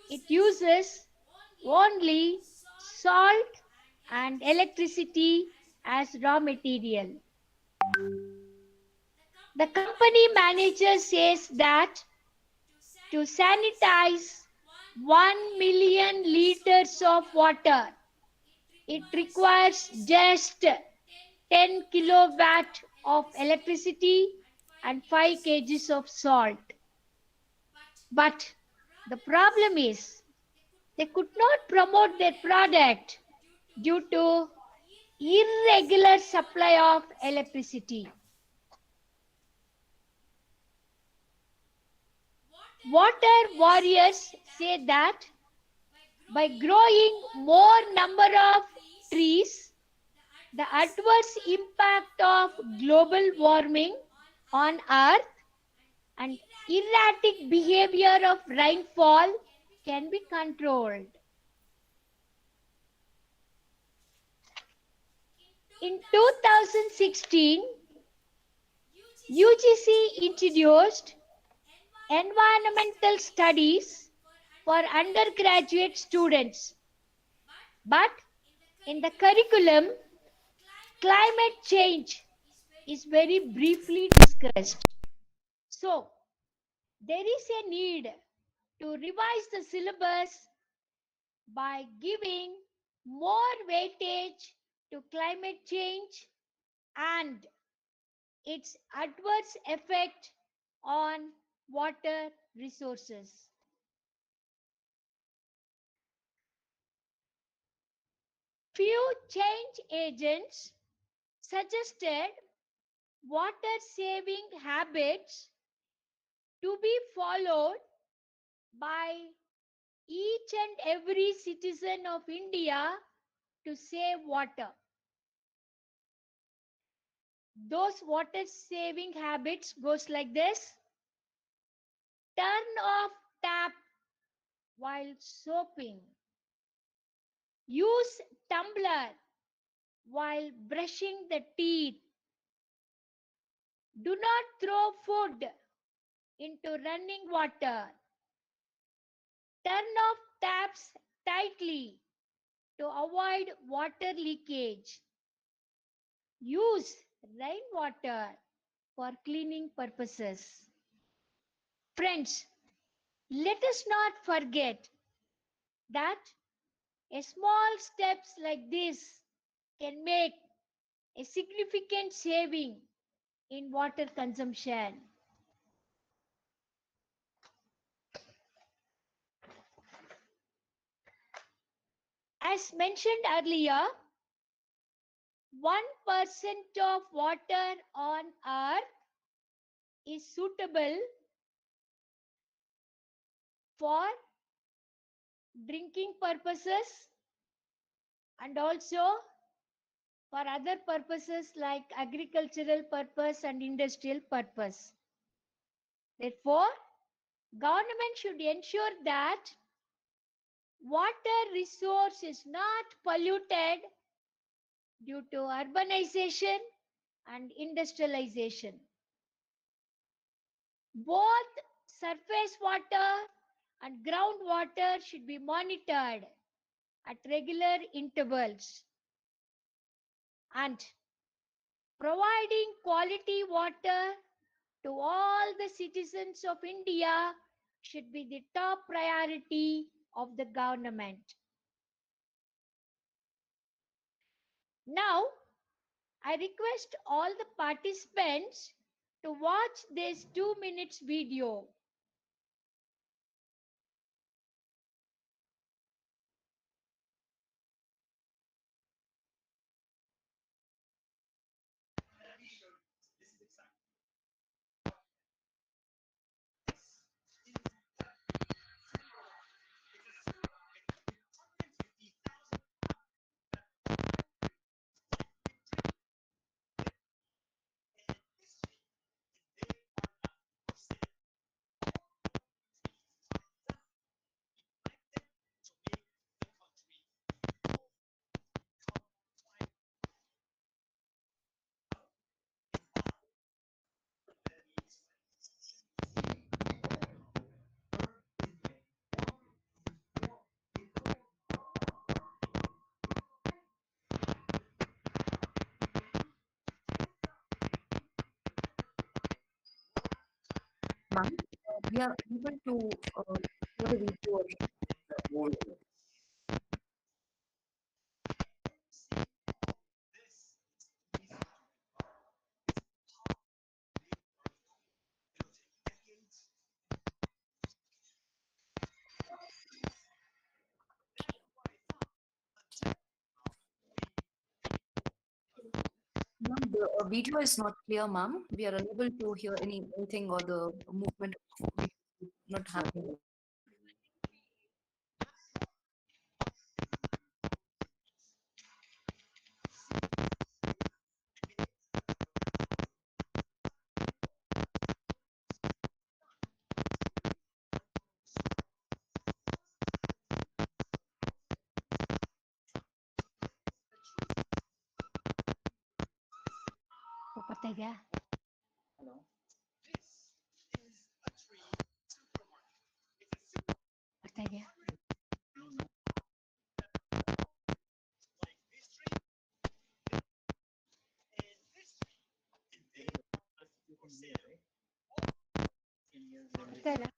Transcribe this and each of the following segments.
It uses only salt and electricity as raw material. The company manager says that to sanitize 1 million liters of water, it requires just 10 kilowatt of electricity and 5 kgs of salt. But the problem is they could not promote their product due to irregular supply of electricity. Water warriors say that by growing more number of trees, the adverse impact of global warming on earth and erratic behavior of rainfall can be controlled. In 2016, UGC introduced environmental studies for undergraduate students. But in the curriculum, climate change is very briefly discussed. So, there is a need to revise the syllabus by giving more weightage to climate change and its adverse effect on water resources. Few change agents suggested water saving habits to be followed by each and every citizen of India to save water. Those water saving habits goes like this: turn off tap while soaping, use tumbler while brushing the teeth, do not throw food into running water, turn off taps tightly to avoid water leakage, use rainwater for cleaning purposes. Friends, let us not forget that a small steps like this can make a significant saving in water consumption. As mentioned earlier, 1% of water on earth is suitable for drinking purposes and also for other purposes like agricultural purpose and industrial purpose. Therefore, government should ensure that water resource is not polluted due to urbanization and industrialization. Both surface water and groundwater should be monitored at regular intervals, and providing quality water to all the citizens of India should be the top priority of the government. Now, I request all the participants to watch this 2 minutes video. Ma'am, we are able to hear the video. Ma'am, the video is not clear, ma'am. We are unable to hear anything or the movement of video not happening. वो पता है क्या पता है क्या पता है ना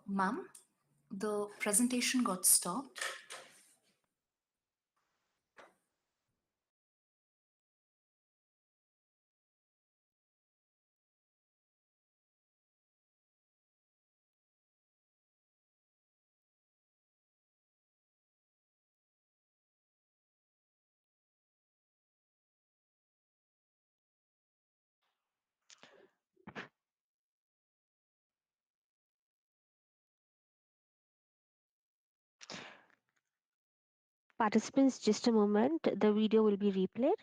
Ma'am, the presentation got stopped. Participants, just a moment. The video will be replayed.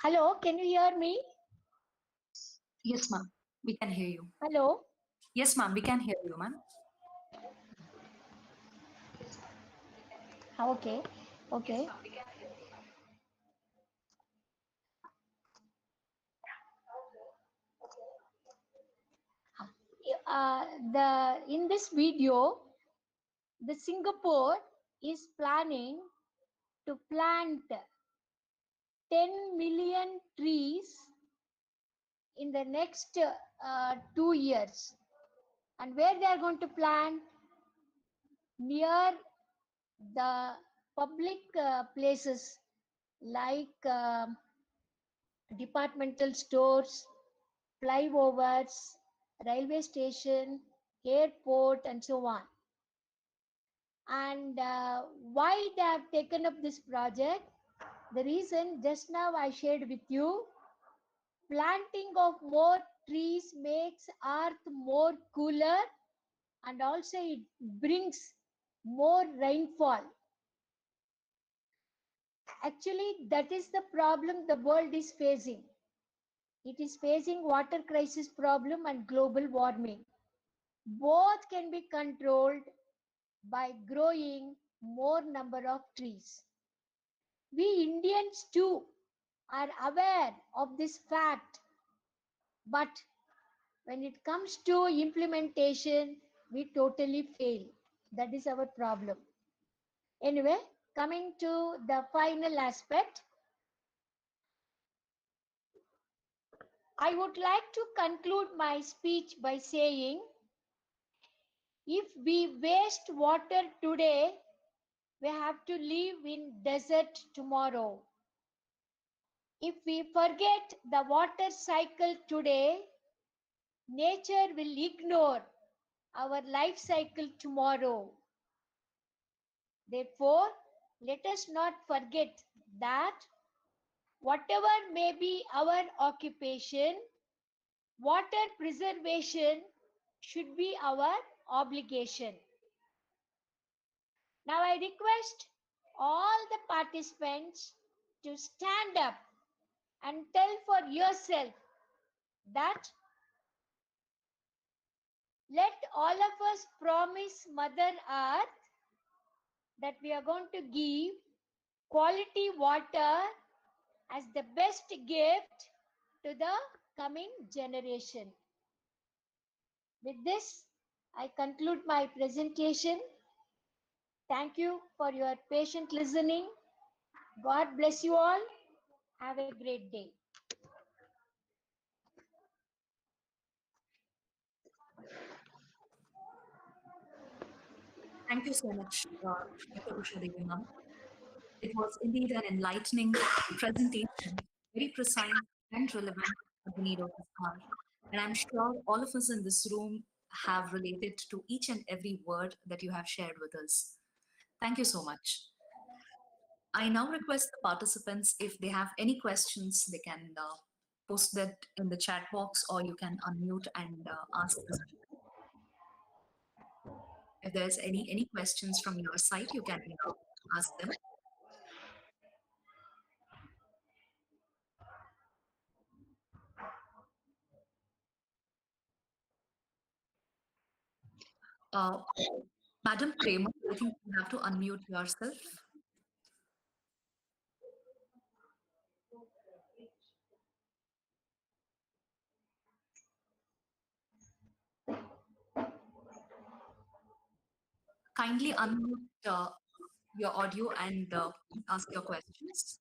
Hello, can you hear me? Yes, ma'am. We can hear you. Hello. Yes, ma'am. We can hear you, ma'am. Okay. Okay. The in this video, the Singapore is planning to plant 10 million trees in the next 2 years. And where they are going to plant? Near the public places like departmental stores, flyovers, railway station, airport, and so on. And why they have taken up this project? The reason just now I shared with you, planting of more trees makes earth more cooler and also it brings more rainfall. Actually, that is the problem the world is facing. It is facing water crisis problem and global warming. Both can be controlled by growing more number of trees. We Indians too are aware of this fact, but when it comes to implementation, we totally fail. That is our problem. Anyway, coming to the final aspect, I would like to conclude my speech by saying if we waste water today, we have to live in desert tomorrow. If we forget the water cycle today, nature will ignore our life cycle tomorrow. Therefore, let us not forget that whatever may be our occupation, water preservation should be our obligation. Now I request all the participants to stand up and tell for yourself that let all of us promise Mother Earth that we are going to give quality water as the best gift to the coming generation. With this, I conclude my presentation. Thank you for your patient listening. God bless you all. Have a great day. Thank you so much, Dr. Usha Devi, ma'am. It was indeed an enlightening presentation, very precise and relevant for the need of this hour. And I'm sure all of us in this room have related to each and every word that you have shared with us. Thank you so much. I now request the participants, if they have any questions, they can post that in the chat box or you can unmute and ask the speaker. If there's any questions from your side, you can ask them. Uh, Madam Prema, I think you have to unmute yourself. Kindly unmute your audio and ask your questions.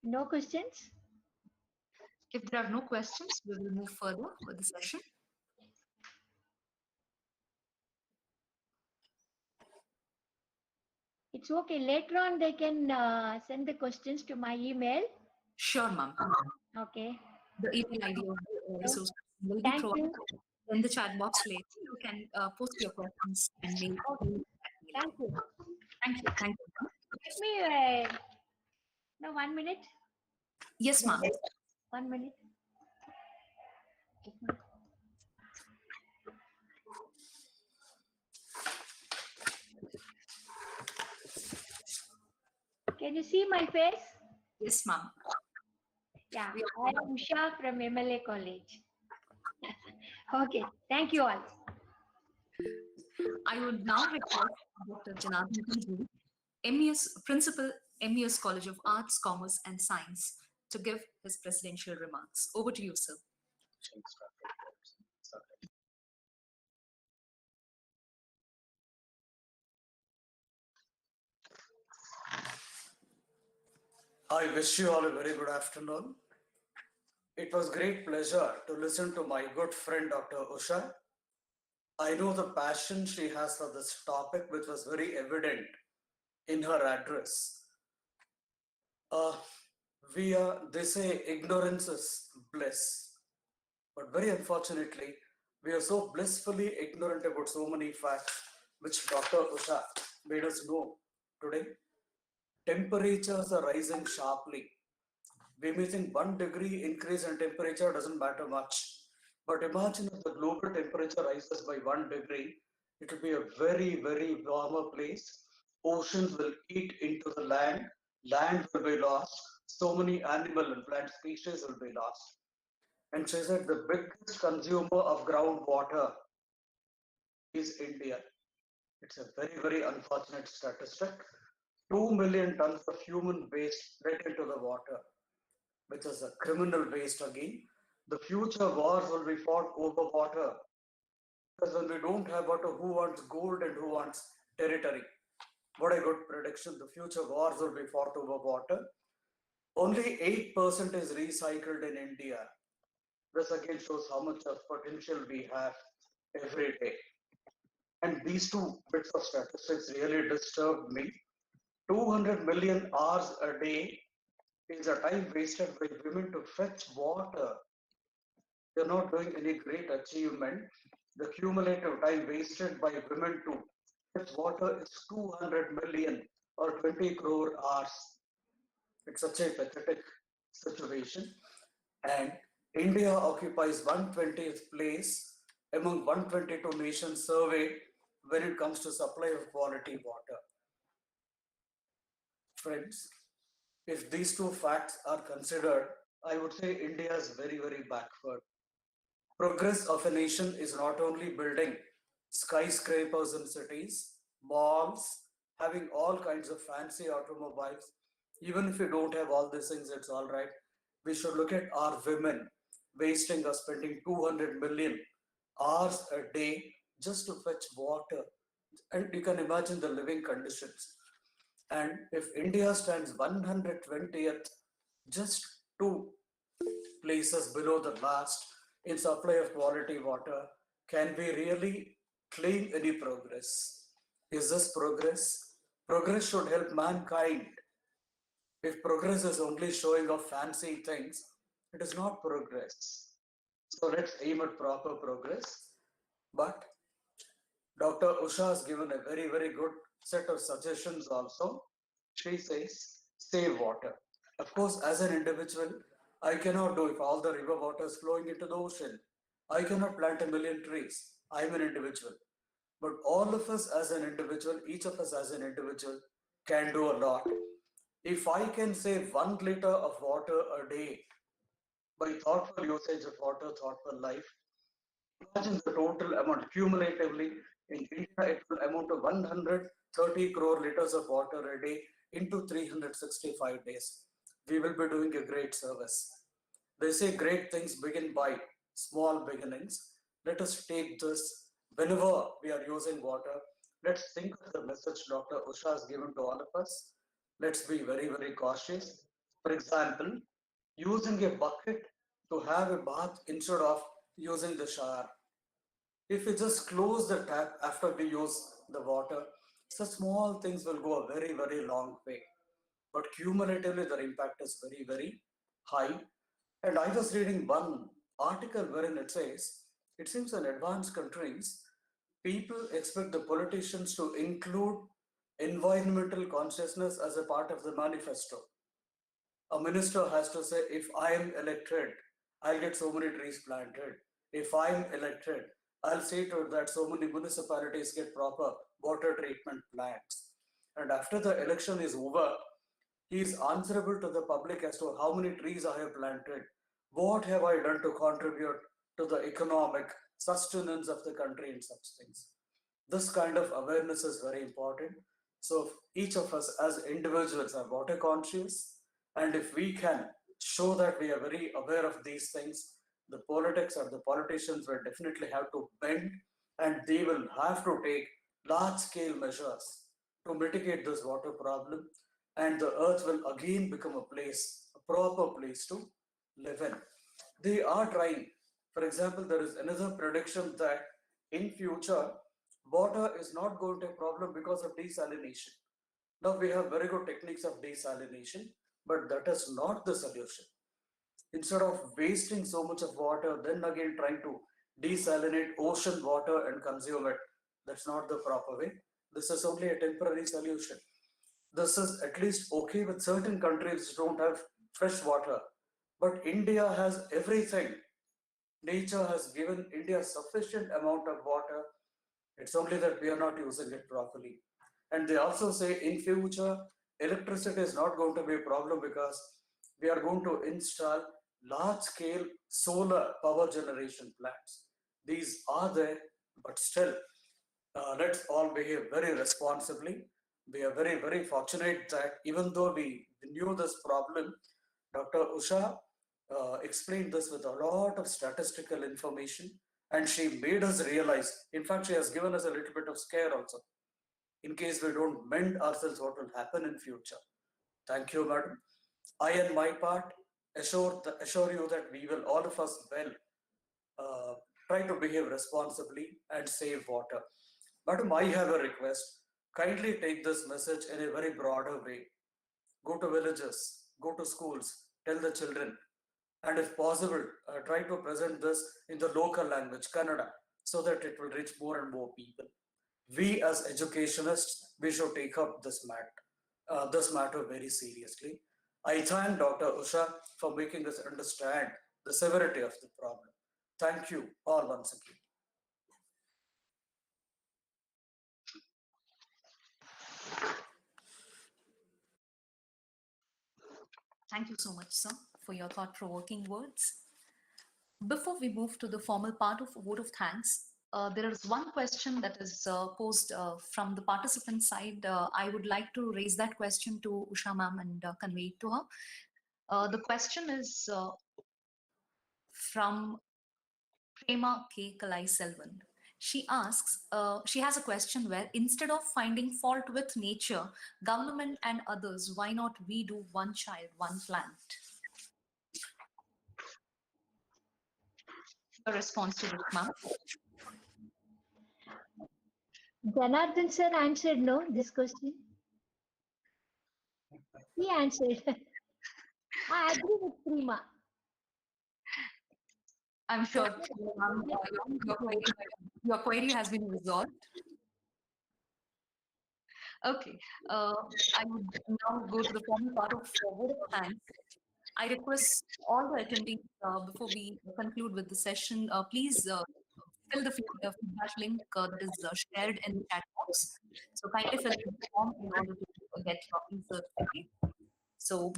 No questions? If there are no questions, we will move further with the session. It's okay. Later on, they can send the questions to my email. Sure, ma'am. Okay. The email ID of the resource will be Thank provided you. in the chat box later. You can post your questions and mail. Okay. Thank you. Thank you. Thank you, ma'am. Let me, no, 1 minute. Yes, Yeah, ma'am. 1 minute. Can you see my face? Yes, ma'am. Yeah, We I am Usha from MLA College. Okay, thank you all. I would now request Dr. Janardhan Ji, MES Principal, MES College of Arts, Commerce and Science, to give his presidential remarks. Over to you, sir. I wish you all a very good afternoon. It was great pleasure to listen to my good friend Dr. Usha. I know the passion she has for this topic, which was very evident in her address. Uh, they say ignorance is bliss, but very unfortunately, we are so blissfully ignorant about so many facts, which Dr. Usha made us know today. Temperatures are rising sharply. We may think 1 degree increase in temperature doesn't matter much. But imagine if the global temperature rises by 1 degree, it will be a very, very warmer place. Oceans will eat into the land will be lost, so many animal and plant species will be lost. And she said the biggest consumer of groundwater is India. It's a very, very unfortunate statistic. 2 million tons of human waste let into the water, which is a criminal waste again. The future wars will be fought over water, because when we don't have water, who wants gold and who wants territory? What a good prediction. The future wars will be fought over water. Only 8% is recycled in India. This again shows how much of potential we have every day. And these two bits of statistics really disturbed me. 200 million hours a day is a time wasted by women to fetch water. They're not doing any great achievement. The cumulative time wasted by women to fetch water is 200 million or 20 crore hours. It's such a pathetic situation. And India occupies 120th place among 122 nations surveyed when it comes to supply of quality water. Friends, if these two facts are considered, I would say India is very, very backward. Progress of a nation is not only building skyscrapers in cities, malls, having all kinds of fancy automobiles. Even if you don't have all these things, it's all right. We should look at our women wasting or spending 200 million hours a day just to fetch water. And you can imagine the living conditions. And if India stands 120th, just two places below the last in supply of quality water, can we really claim any progress? Is this progress? Progress should help mankind. If progress is only showing off fancy things, it is not progress. So let's aim at proper progress. But Dr. Usha has given a very, very good set of suggestions also. She says, save water. Of course, as an individual, I cannot do if all the river water is flowing into the ocean. I cannot plant a million trees. I'm an individual. But all of us as an individual, each of us as an individual, can do a lot. If I can save 1 liter of water a day by thoughtful usage of water, thoughtful life, imagine the total amount cumulatively in India, it will amount to 130 crore liters of water a day into 365 days. We will be doing a great service. They say great things begin by small beginnings. Let us take this whenever we are using water. Let's think of the message Dr. Usha has given to all of us. Let's be very, very cautious. For example, using a bucket to have a bath instead of using the shower. If we just close the tap after we use the water, such small things will go a very, very long way. But cumulatively, their impact is very, very high. And I was reading one article wherein it says, it seems in advanced countries, people expect the politicians to include environmental consciousness as a part of the manifesto. A minister has to say, if I am elected, I'll get so many trees planted. If I'm elected, I'll see to it that so many municipalities get proper water treatment plants. And after the election is over, he is answerable to the public as to how many trees I have planted, what have I done to contribute to the economic sustenance of the country and such things. This kind of awareness is very important. So each of us as individuals are water conscious, and if we can show that we are very aware of these things, the politics or the politicians will definitely have to bend, and they will have to take large scale measures to mitigate this water problem, and the earth will again become a place, a proper place to live in. They are trying. For example, there is another prediction that in future water is not going to be a problem because of desalination. Now we have very good techniques of desalination, but that is not the solution. Instead of wasting so much of water, then again trying to desalinate ocean water and consume it, that's not the proper way. This is only a temporary solution. This is at least okay with certain countries which don't have fresh water. But India has everything. Nature has given India sufficient amount of water. It's only that we are not using it properly. And they also say in future, electricity is not going to be a problem because we are going to install large scale solar power generation plants. These are there, but still, let's all behave very responsibly. We are very, very fortunate that even though we knew this problem, Dr. Usha explained this with a lot of statistical information, and she made us realize. In fact, she has given us a little bit of scare also. In case we don't mend ourselves, what will happen in future? Thank you, madam. I, on my part, assure you that we will, all of us, well, uh, try to behave responsibly and save water. Madam, I have a request. Kindly take this message in a very broader way. Go to villages, go to schools, tell the children, and if possible, try to present this in the local language, Kannada, so that it will reach more and more people. We as educationists, we should take up this matter very seriously. I thank Dr. Usha for making us understand the severity of the problem. Thank you all once again. Thank you so much, sir, for your thought-provoking words. Before we move to the formal part of vote of thanks, there is one question that is posed from the participant side. I would like to raise that question to Usha ma'am and convey it to her. The question is from Prema K. Kalai Selvan. She asks, she has a question where instead of finding fault with nature, government and others, why not we do one child, one plant? A response to this, ma'am. Janardhan sir answered no, this question. He answered. I agree with Prima. I'm sure ma'am, your query has been resolved. Okay, I would now go to the formal part of vote of thanks. I request all the attendees before we conclude with the session, please fill the feedback link that is shared in the chat box. So kindly fill in the form in order to get your e-certificate. So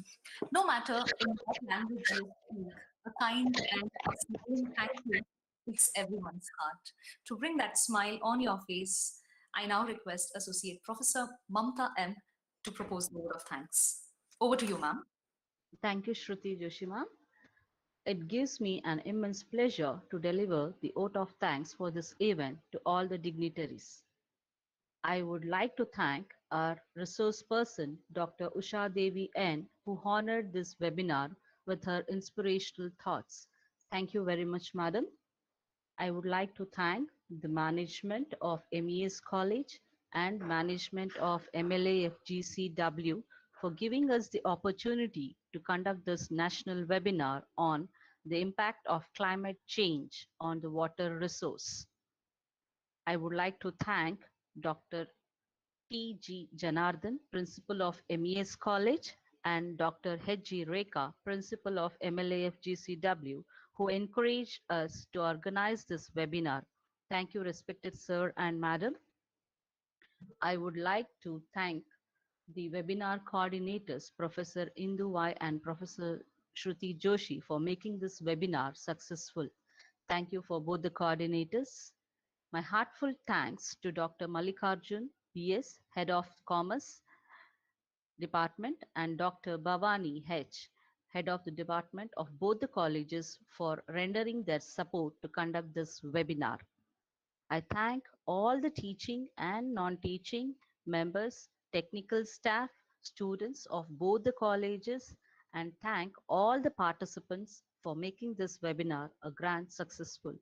no matter in what language you speak, a kind and a smiling thank you fills everyone's heart. To bring that smile on your face, I now request Associate Professor Mamta M to propose the word of thanks. Over to you, ma'am. Thank you, Shruti Joshi ma'am. It gives me an immense pleasure to deliver the vote of thanks for this event to all the dignitaries. I would like to thank our resource person, Dr. Usha Devi N, who honored this webinar with her inspirational thoughts. Thank you very much, madam. I would like to thank the management of MES College and management of MLAFGCW for giving us the opportunity to conduct this national webinar on the impact of climate change on the water resource. I would like to thank Dr. T.G. Janardhan, Principal of MES College, and Dr. H.G. Rekha, Principal of MLAF GCW, who encouraged us to organize this webinar. Thank you, respected Sir and Madam. I would like to thank the webinar coordinators, Professor Indu Y and Professor Shruti Joshi, for making this webinar successful. Thank you for both the coordinators. My heartfelt thanks to Dr. Mallikarjun, PS, Head of Commerce Department, and Dr. Bhavani H., Head of the Department of both the colleges for rendering their support to conduct this webinar. I thank all the teaching and non-teaching members, technical staff, students of both the colleges, and thank all the participants for making this webinar a grand successful.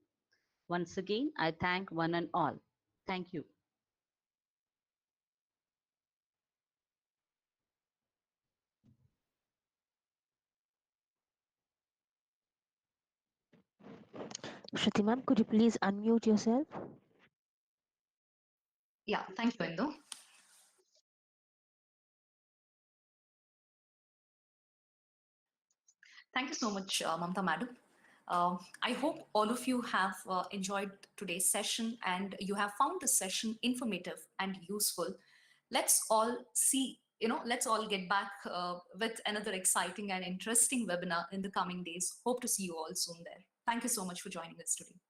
Once again, I thank one and all. Thank you. Shruti ma'am, could you please unmute yourself? Yeah, thank you, Indu. Thank you so much, Mamta Madam. I hope all of you have enjoyed today's session and you have found this session informative and useful. Let's all see, let's all get back with another exciting and interesting webinar in the coming days. Hope to see you all soon there. Thank you so much for joining us today.